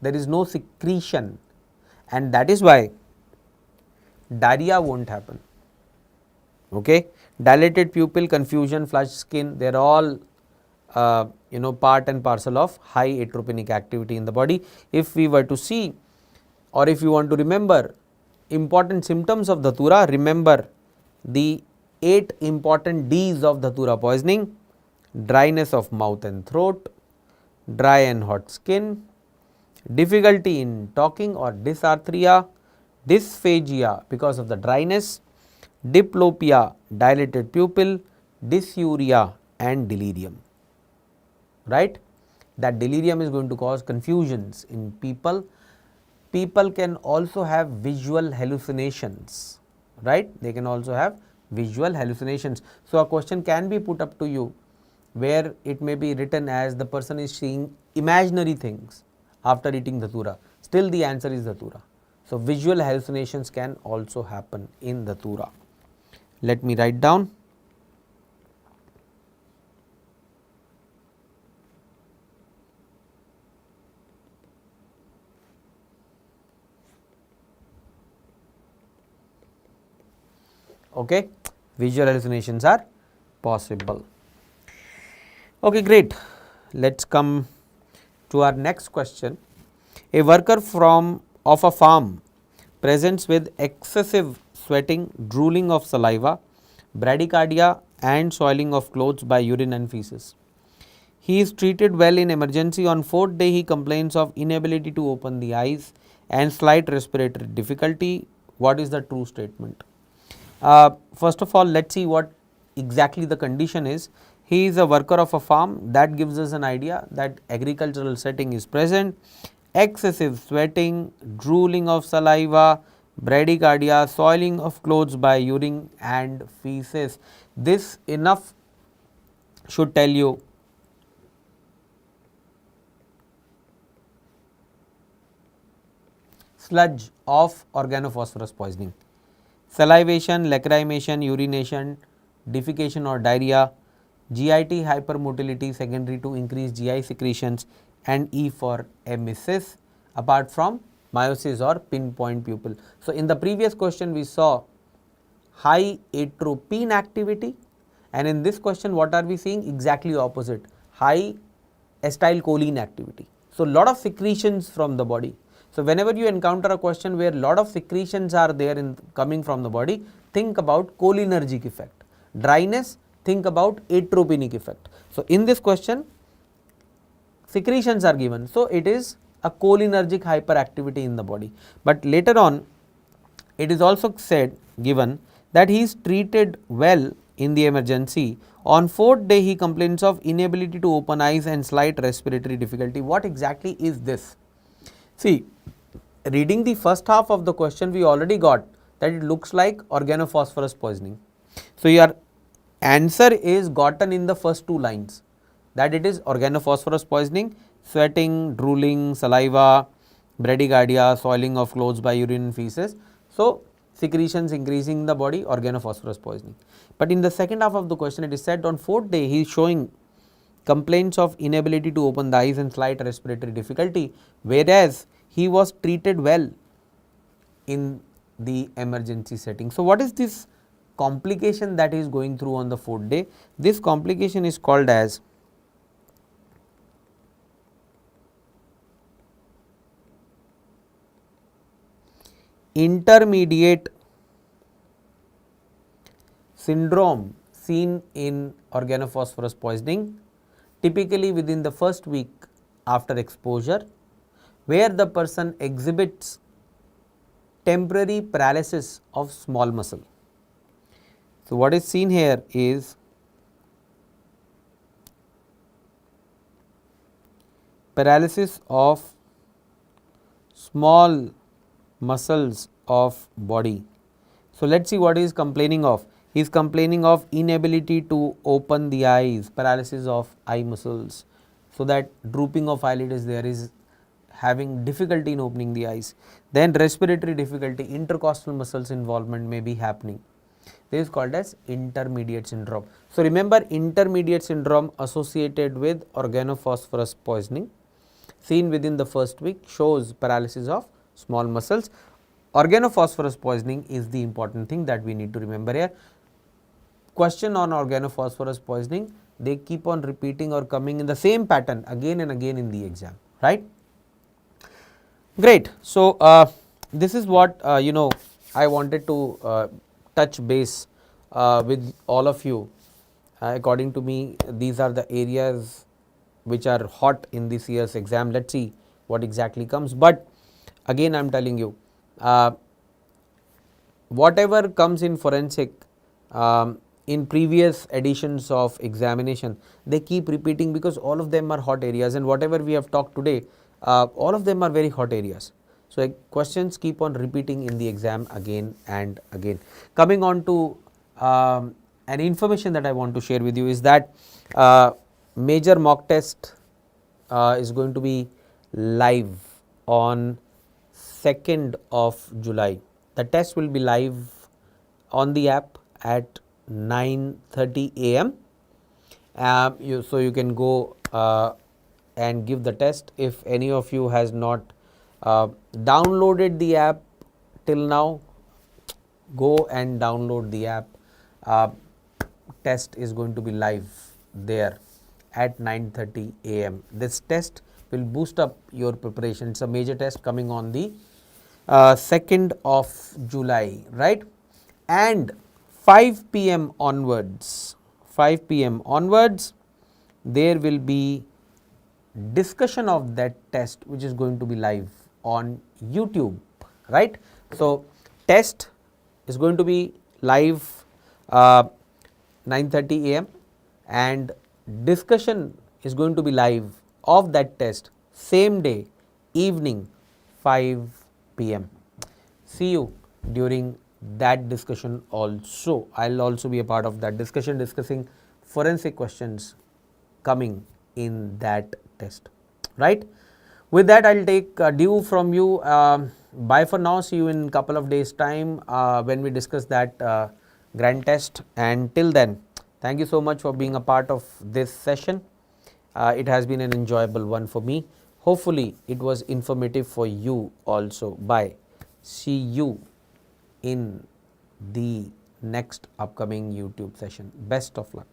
S1: There is no secretion, and that is why diarrhea won't happen. Okay. Dilated pupil, confusion, flushed skin, they are all part and parcel of high atropinic activity in the body. If we were to see, or if you want to remember important symptoms of dhatura, remember the 8 important D's of dhatura poisoning: dryness of mouth and throat, dry and hot skin, difficulty in talking or dysarthria, dysphagia because of the dryness, diplopia, dilated pupil, dysuria and delirium, right. That delirium is going to cause confusions in people. People can also have visual hallucinations, right? They can also have visual hallucinations. So a question can be put up to you where it may be written as the person is seeing imaginary things after eating dhatura. Still the answer is dhatura. So visual hallucinations can also happen in dhatura. Let me write down. Okay, visual hallucinations are possible. Okay, great. Let's come to our next question. A worker of a farm presents with excessive sweating, drooling of saliva, bradycardia and soiling of clothes by urine and feces. He is treated well in emergency. On 4th day, he complains of inability to open the eyes and slight respiratory difficulty. What is the true statement? First of all, let's see what exactly the condition is. He is a worker of a farm. That gives us an idea that agricultural setting is present. Excessive sweating, drooling of saliva, bradycardia, soiling of clothes by urine and feces. This enough should tell you sludge of organophosphorus poisoning. Salivation, lacrimation, urination, defecation or diarrhea, GIT hypermotility secondary to increased GI secretions, and E for emesis apart from meiosis or pinpoint pupil. So, in the previous question we saw high atropine activity, and in this question what are we seeing? Exactly opposite, high acetylcholine activity. So, lot of secretions from the body. So, whenever you encounter a question where lot of secretions are there coming from the body, think about cholinergic effect. Dryness, think about atropinic effect. So, in this question secretions are given. So, it is a cholinergic hyperactivity in the body. But later on it is also said given that he is treated well in the emergency. On 4th day he complains of inability to open eyes and slight respiratory difficulty. What exactly is this? See, reading the first half of the question we already got that it looks like organophosphorus poisoning. So, your answer is gotten in the first 2 lines, that it is organophosphorus poisoning, sweating, drooling, saliva, bradycardia, soiling of clothes by urine and feces. So, secretions increasing in the body, organophosphorus poisoning. But in the second half of the question it is said on 4th day he is showing complaints of inability to open the eyes and slight respiratory difficulty, whereas he was treated well in the emergency setting. So, what is this complication that he is going through on the 4th day? This complication is called as intermediate syndrome seen in organophosphorus poisoning, typically within the first week after exposure, where the person exhibits temporary paralysis of small muscle. So, what is seen here is paralysis of small muscles of body. So, let us see what he is complaining of. He is complaining of inability to open the eyes, paralysis of eye muscles. So, that drooping of eyelid is there, is having difficulty in opening the eyes. Then respiratory difficulty, intercostal muscles involvement may be happening. This is called as intermediate syndrome. So, remember intermediate syndrome associated with organophosphorus poisoning seen within the first week shows paralysis of small muscles. Organophosphorus poisoning is the important thing that we need to remember here. Question on organophosphorus poisoning, they keep on repeating or coming in the same pattern again and again in the exam, right? Great. So, this is what I wanted to touch base with all of you. According to me, these are the areas which are hot in this year's exam. Let us see what exactly comes. But again I am telling you, whatever comes in forensic in previous editions of examination, they keep repeating because all of them are hot areas, and whatever we have talked today, all of them are very hot areas. So questions keep on repeating in the exam again and again. Coming on to an information that I want to share with you is that major mock test is going to be live on 2nd of July. The test will be live on the app at 9:30 a.m. So you can go and give the test. If any of you has not downloaded the app till now, go and download the app. Test is going to be live there at 9:30 a.m. This test will boost up your preparation. It's a major test coming on the 2nd of July, right? And 5 p.m. onwards, there will be discussion of that test which is going to be live on YouTube, right? So test is going to be live 9:30 a.m. and discussion is going to be live of that test same day evening 5 p.m. See you during that discussion also. I'll also be a part of that discussion discussing forensic questions coming in that test, right? With that, I'll take due from you. Bye for now. See you in a couple of days time when we discuss that grand test, and till then, thank you so much for being a part of this session. It has been an enjoyable one for me. Hopefully it was informative for you also. Bye. See you in the next upcoming YouTube session. Best of luck.